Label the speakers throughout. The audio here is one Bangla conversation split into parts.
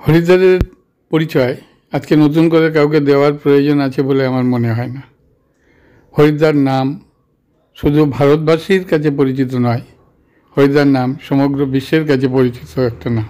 Speaker 1: হরিদ্বারের পরিচয় আজকে নতুন করে কাউকে দেওয়ার প্রয়োজন আছে বলে আমার মনে হয় না। হরিদ্বার নাম শুধু ভারতবাসীর কাছে পরিচিত নয়, হরিদ্বার নাম সমগ্র বিশ্বের কাছে পরিচিত একটা নাম।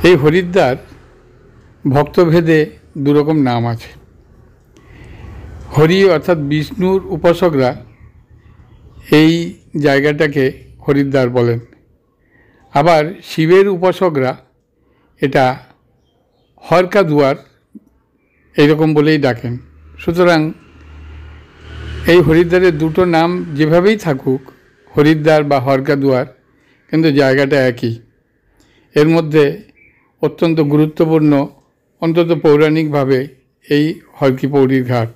Speaker 1: এই হরিদ্বার ভক্তভেদে দুরকম নাম আছে। হরি অর্থাৎ বিষ্ণুর উপাসকরা এই জায়গাটাকে হরিদ্বার বলেন, আবার শিবের উপাসকরা এটা হরকা দুয়ার এইরকম বলেই ডাকেন। সুতরাং এই হরিদ্বারের দুটো নাম যেভাবেই থাকুক, হরিদ্বার বা হরকা দুয়ার, কিন্তু জায়গাটা একই। এর মধ্যে অত্যন্ত গুরুত্বপূর্ণ, অন্তত পৌরাণিকভাবে, এই হরকি পৌরীর ঘাট।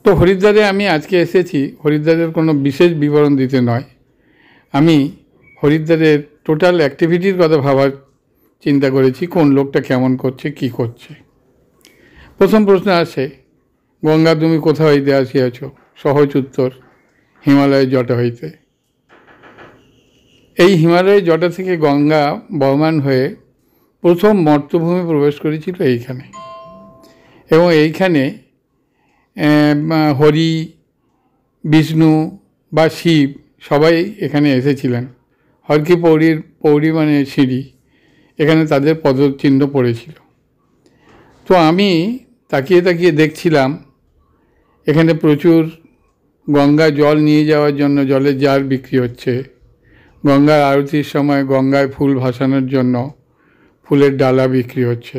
Speaker 1: তো হরিদ্বারে আমি আজকে এসেছি হরিদ্বারের কোনো বিশেষ বিবরণ দিতে নয়, আমি হরিদ্বারের টোটাল অ্যাক্টিভিটির কথা ভাবার চিন্তা করেছি, কোন লোকটা কেমন করছে, কি করছে। প্রথম প্রশ্ন আসে, গঙ্গা তুমি কোথা হইতে আসিয়াছ? সহজ উত্তর, হিমালয়ের জটা হইতে। এই হিমালয়ের জটা থেকে গঙ্গা বহমান হয়ে প্রথম মর্তভূমি প্রবেশ করেছিল এইখানে, এবং এইখানে হরি, বিষ্ণু বা শিব সবাই এখানে এসেছিলেন। হরকি পৌরী মানে সিঁড়ি, এখানে তাদের পদচিহ্ন পড়েছিল। তো আমি তাকিয়ে তাকিয়ে দেখছিলাম, এখানে প্রচুর গঙ্গা জল নিয়ে যাওয়ার জন্য জলের জার বিক্রি হচ্ছে। গঙ্গার আরতির সময় গঙ্গায় ফুল ভাসানোর জন্য ফুলের ডালা বিক্রি হচ্ছে।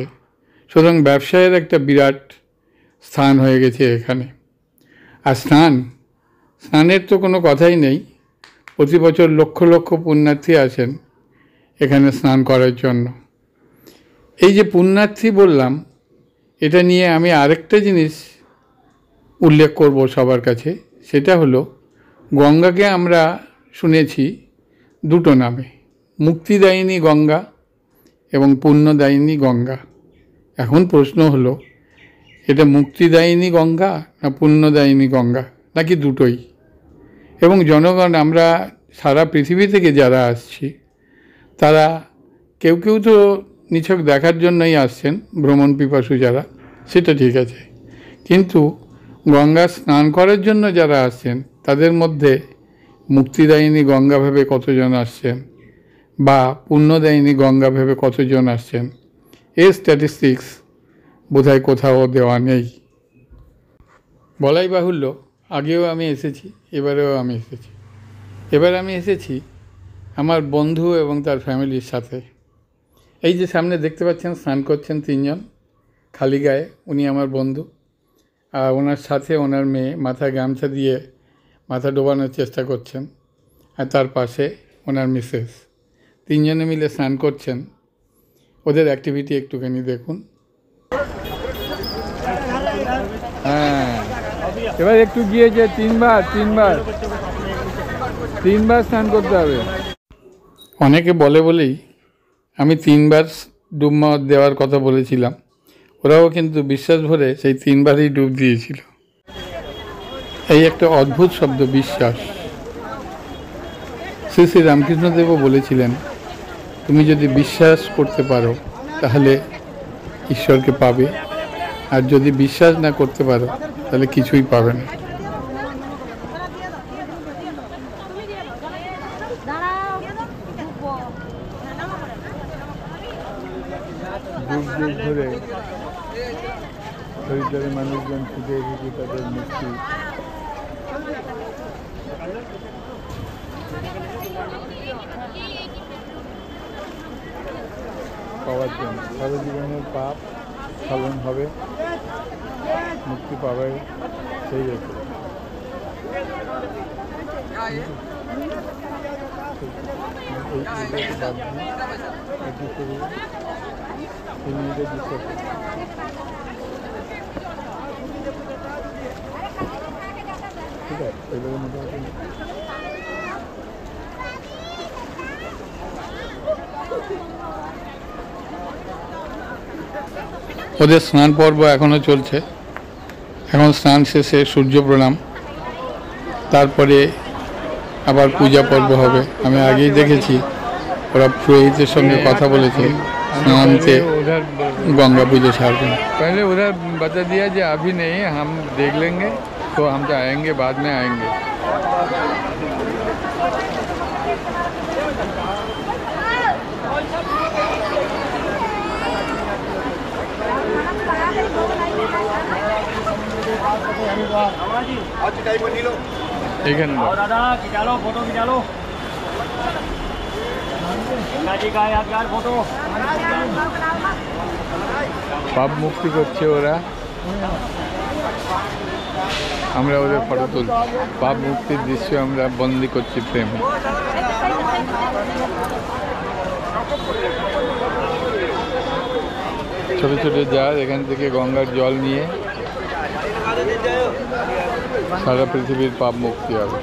Speaker 1: সুতরাং ব্যবসায়ের একটা বিরাট স্থান হয়ে গেছে এখানে। আর স্নানের তো কোনো কথাই নেই। প্রতি বছর লক্ষ লক্ষ পুণ্যার্থী আসেন এখানে স্নান করার জন্য। এই যে পুণ্যার্থী বললাম, এটা নিয়ে আমি আরেকটা জিনিস উল্লেখ করব সবার কাছে, সেটা হলো গঙ্গাকে আমরা শুনেছি দুটো নামে, মুক্তিদায়িনী গঙ্গা এবং পুণ্যদায়িনী গঙ্গা। এখন প্রশ্ন হলো, এটা মুক্তিদায়িনী গঙ্গা না পুণ্যদায়িনী গঙ্গা, নাকি দুটোই? এবং জনগণ, আমরা সারা পৃথিবী থেকে যারা আসছি, তারা কেউ কেউ তো নিছক দেখার জন্যই আসছেন, ভ্রমণ পিপাসু যারা, সেটা ঠিক আছে, কিন্তু গঙ্গা স্নান করার জন্য যারা আসছেন, তাদের মধ্যে মুক্তিদায়িনী গঙ্গা ভেবে কতজন আসছেন বা পুণ্যদায়িনী গঙ্গা ভেবে কতজন আসছেন, এর স্ট্যাটিস্টিক্স বোধহয় কোথাও দেওয়া নেই। বলাই বাহুল্য, আগেও আমি এসেছি, এবারেও আমি এসেছি। এবার আমি এসেছি আমার বন্ধু এবং তার ফ্যামিলির সাথে। এই যে সামনে দেখতে পাচ্ছেন স্নান করছেন তিনজন খালি গায়ে, উনি আমার বন্ধু, আর ওনার সাথে ওনার মেয়ে মাথায় গামছা দিয়ে মাথা ডোবানোর চেষ্টা করছেন, আর তার পাশে ওনার মিসেস। তিনজনে মিলে স্নান করছেন। ওদের অ্যাক্টিভিটি একটুখানি দেখুন। হ্যাঁ, এবার একটু গিয়ে যে তিনবার স্নান করতে হবে। অনেকে বলে বলেই আমি 3 বার ডুব দেওয়ার কথা বলেছিলাম, ওরাও কিন্তু বিশ্বাস ভরে সেই 3 বারই ডুব দিয়েছিল। এই একটা অদ্ভুত শব্দ, বিশ্বাস। শ্রী শ্রী রামকৃষ্ণদেবও বলেছিলেন, তুমি যদি বিশ্বাস করতে পারো তাহলে ঈশ্বরকে পাবে, আর যদি বিশ্বাস না করতে পারো তাহলে কিছুই পাবে না। ধরে হরিদ্বারের মানুষজন ছুটে এসেছে তাদের মুক্তি পাওয়ার জন্য। সারা জীবনের পাপ স্খলন হবে, মুক্তি পাবে, সেই আছে। ঠিক আছে, ওদের স্নান পর্ব এখনও চলছে। এখন স্নান শেষে সূর্য প্রণাম, তারপরে আবার পূজা পর্ব হবে। আমি আগেই দেখেছি ওরা পুরোহিতের সঙ্গে কথা বলেছে স্নানতে गंगा पूजा सारन।
Speaker 2: पहले उधर बता दिया जो अभी नहीं हम देख लेंगे, तो हम तो आएंगे, बाद में आएंगे।
Speaker 3: फोटो खिंचा लो जी का यादगार फोटो।
Speaker 2: पाप मुक्ति করছে ওরা, আমরা ওদের ফটো তুলছি। পাপ মুক্তির দৃশ্য আমরা বন্দি করছি প্রেমে। ছোট ছোট জাহাজ এখান থেকে গঙ্গার জল নিয়ে সারা পৃথিবীর পাপ মুক্তি হবে।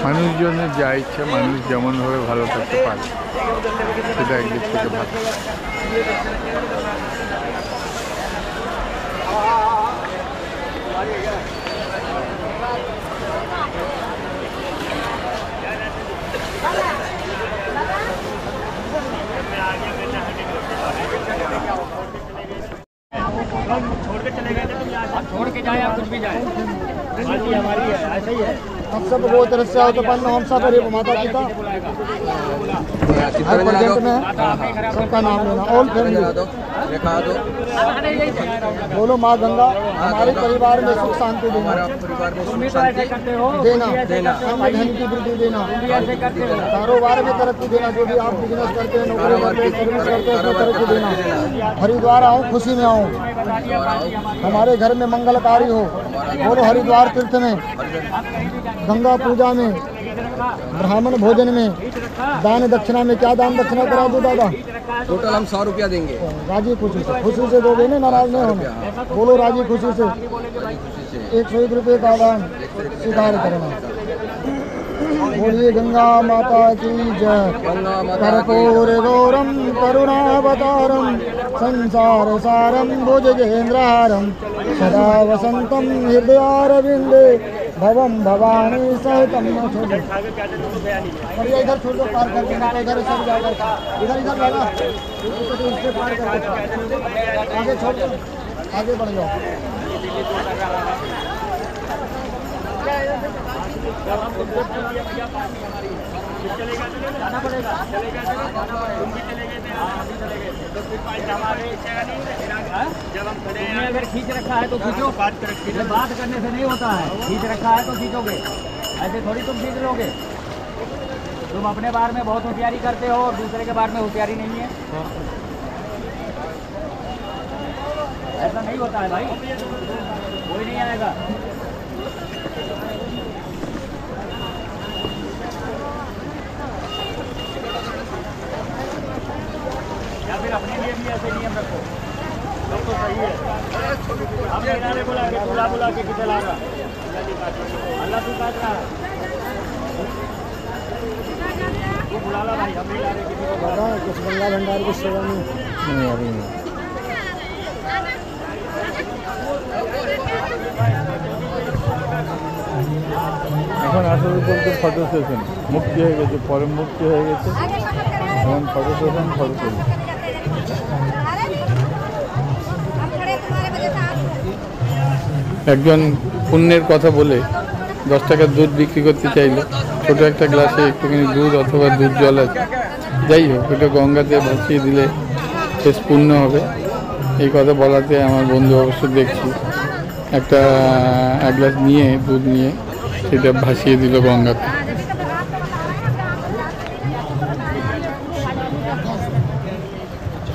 Speaker 2: মানুষজনের যা ইচ্ছা, মানুষ যেমনভাবে ভালো থাকতে পারে সেটা একদিক থেকে ভালো।
Speaker 3: छोड़ के जाए आप कुछ भी जाए, हमारी है, ऐसा ही है।
Speaker 4: हम सब वो तरफ से उत्पन्न हम सब माता पिता हर प्रेजेंट में सबका नाम लेना। ऑल फैमिली बोलो माँ गंगा हमारे परिवार में सुख शांति देना, देना हमें धन की वृद्धि देना, कारोबार में तरक्की देना, जो भी आप बिजनेस करते हैं, नौकरी करते हैं, सर्विस करते हैं, उसमें तरक्की देना। हरिद्वार आऊँ खुशी में आऊँ, हमारे घर में मंगलकारी हो। बोलो हरिद्वार तीर्थ में, गंगा पूजा में, ब्राह्मण भोजन में, दान दक्षिणा में। क्या दान दक्षिणा करा दो दादा?
Speaker 5: टोटल हम 100 रुपया देंगे।
Speaker 4: राजी खुशी से दोगे ना, नाराज नहीं होना। बोलो राजी खुशी से 101 रुपये का दान स्वीकार करना। बोलिए गंगा माता की जय। कर्पूर गौरम करुणावतारम संसार सारम भुजगेन्द्रहारम सदा वसंतम हृदयारविंदे भवम भवानी सहितम। बढ़िया इधर छोड़ दो, पार कर देना, इधर सब जाएगा, इधर इधर जाना, इससे पार कर दो, आगे छोड़ दो, आगे बढ़ जाओ। जाना पड़ेगा, जब हम अगर खींच रखा है तो खींचो, बात करने से नहीं होता है। खींच रखा है तो खींचोगे, ऐसे थोड़ी तुम खींच लोगे। तुम अपने बारे में बहुत होशियारी करते हो और दूसरे के बारे में होशियारी नहीं है, ऐसा नहीं होता है भाई, कोई नहीं आएगा। या फिर अपने लिए भी ऐसे नियम रखो, सब तो सही है। हम किनारे बुला के बुला के किसे ला रहा, अल्लाह तू काट रहा है, वो बुला ला भाई, हम नहीं ला रहे किसी को। कुछ गंगा भंडार की सेवा में नहीं अभी नहीं।
Speaker 2: এখন আসলে বলতে ফটো সেশন মুক্তি হয়ে গেছে, পরে মুক্তি হয়ে গেছে, এখন ফটো সেশন ফটো তুলি। একজন পুণ্যের কথা বলে 10 টাকার দুধ বিক্রি করতে চাইলো, ছোট একটা গ্লাসে একটুখানি দুধ অথবা দুধ জল আছে, যাই হোক ওটা গঙ্গাতে ভাসিয়ে দিলে শেষ পুণ্য হবে। এই কথা বলাতে আমার বন্ধু অবশ্য দেখছি এক গ্লাস নিয়ে দুধ নিয়ে সেটা ভাসিয়ে দিল গঙ্গাতে।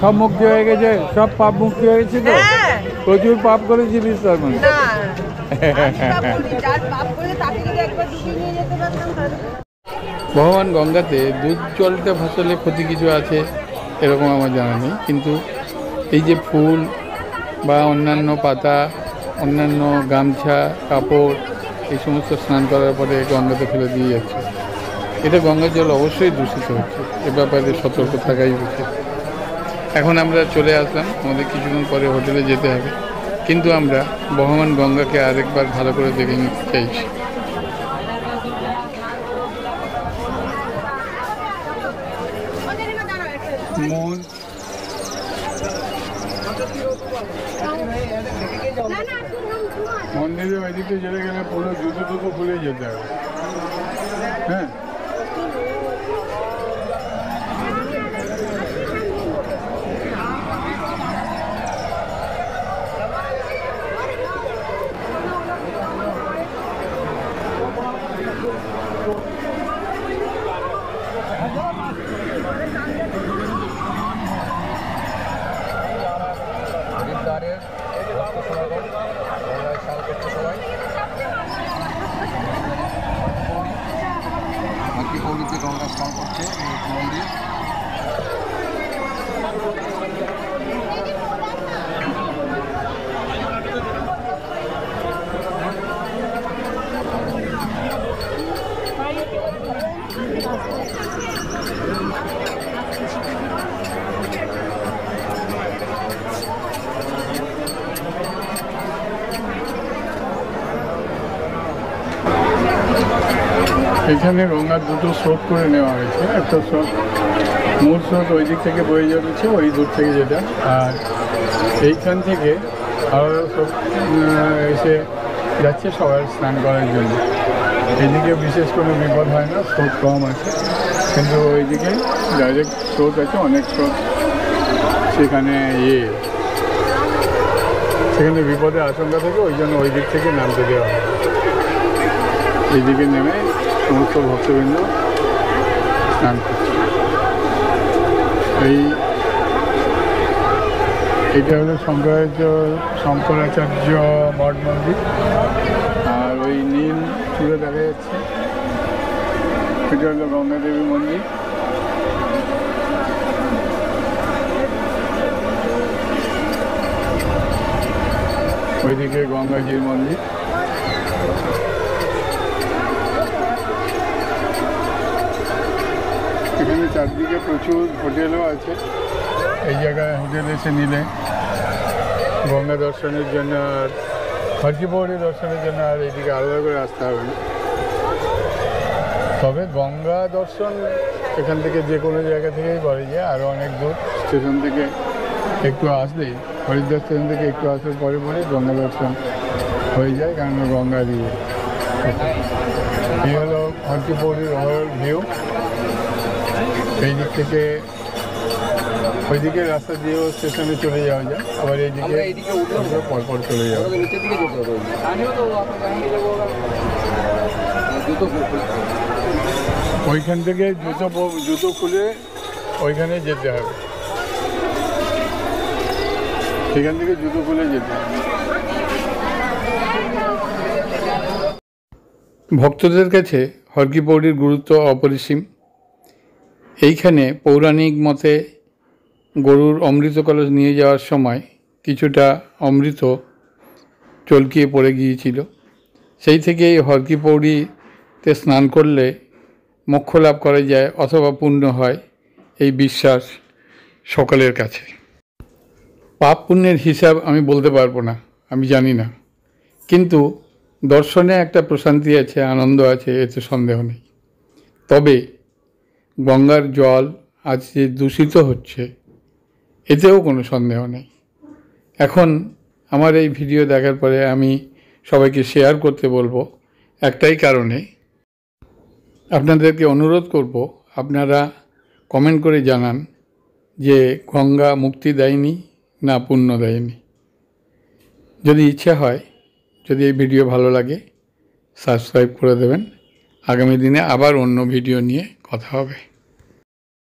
Speaker 2: সব মুক্তি হয়ে গেছে, সব পাপ মুক্তি হয়ে গেছে তো? প্রচুর পাপ করেছি বিস্তার মানে। ভগবান গঙ্গাতে দুধ জলটা ভাসালে ক্ষতি কিছু আছে এরকম আমার জানা নেই, কিন্তু এই যে ফুল বা অন্যান্য পাতা, অন্যান্য গামছা, কাপড়, এই সমস্ত স্নান করার পরে গঙ্গাতে ফেলে দিয়ে যাচ্ছে, এটা গঙ্গার জল অবশ্যই দূষিত হচ্ছে। এ ব্যাপারে সতর্ক থাকাই উচিত। এখন আমরা চলে আসলাম, আমাদের কিছুক্ষণ পরে হোটেলে যেতে হবে।
Speaker 1: কিন্তু আমরা বহমান গঙ্গাকে আরেকবার ভালো করে দেখে নিতে চাইছি। মন্দিরের ওইদিকে যেতে গেলে পুরো জুতো টুতো খুলে যেতে হবে। হ্যাঁ,
Speaker 5: गंगा स्नान करते मंदिर
Speaker 1: এখানে গঙ্গার দুটো স্রোত করে নেওয়া হয়েছে। একটা স্রোত মূল স্রোত ওই দিক থেকে বয়ে যাচ্ছে, ওই দূর থেকে যেটা, আর এইখান থেকে আলাদা স্রোত এসে যাচ্ছে সবার স্নান করার জন্য। এদিকে বিশেষ কোনো বিপদ হয় না, স্রোত কম আছে, কিন্তু ওইদিকে ডাইরেক্ট স্রোত আছে, অনেক স্রোত। সেখানে সেখানে বিপদের আশঙ্কা থাকে, ওই জন্য ওই দিক থেকে নামতে দেওয়া হয়। এইদিকে নেমে সমস্ত ভক্তবৃন্দ স্নান করছে। এইটা হলো শঙ্করাচার্য মঠ মন্দির, আর ওই নীল চূড়ে দেখা যাচ্ছে এটা হলো গঙ্গা দেবী মন্দির। ওইদিকে গঙ্গাজির মন্দির। এখানে চারদিকে প্রচুর হোটেলও আছে। এই জায়গায় হোটেল এসে নিলে গঙ্গা দর্শনের জন্য আর হরকি পৌড়ি দর্শনের জন্য আর এইদিকে আলাদা করে আসতে হবে না। তবে গঙ্গা দর্শন এখান থেকে যে কোনো জায়গা থেকেই করা যায়। আরও অনেক দূর স্টেশন থেকে একটু আসলেই, হরিদ্বার স্টেশন থেকে একটু আসার পরে গঙ্গা দর্শন হয়ে যায়, কারণ গঙ্গা দিয়ে। এই হলো হরকি পৌড়ির ওভারঅল ভিউ। এই দিক থেকে ওইদিকে রাস্তা দিয়েও স্টেশনে চলে যাওয়া যায়, আবার এইদিকে পরপর চলে যাওয়া। ওইখান থেকে জুতো খুলে ওইখানে যেতে হবে, সেখান থেকে জুতো খুলে যেতে হবে। ভক্তদের কাছে হরকি পৌড়ির গুরুত্ব অপরিসীম। এইখানে পৌরাণিক মতে গরুর অমৃত কলস নিয়ে যাওয়ার সময় কিছুটা অমৃত চলকিয়ে পড়ে গিয়েছিল। সেই থেকেই হরকি পৌড়িতে স্নান করলে মোক্ষ লাভ করা যায় অথবা পুণ্য হয়, এই বিশ্বাস সকলের কাছে। পাপ পুণ্যের হিসাব আমি বলতে পারবো না, আমি জানি না, কিন্তু দর্শনে একটা প্রশান্তি আছে, আনন্দ আছে, এতে সন্দেহ নেই। তবে গঙ্গার জল আজ যে দূষিত হচ্ছে, এতেও কোনো সন্দেহ নেই। এখন আমার এই ভিডিও দেখার পরে আমি সবাইকে শেয়ার করতে বলবো একটাই কারণে। আপনাদেরকে অনুরোধ করব, আপনারা কমেন্ট করে জানান যে গঙ্গা মুক্তি দেয়নি না পুণ্য দেয়নি। যদি ইচ্ছা হয়, যদি এই ভিডিও ভালো লাগে, সাবস্ক্রাইব করে দেবেন। আগামী দিনে আবার অন্য ভিডিও নিয়ে কথা হবে।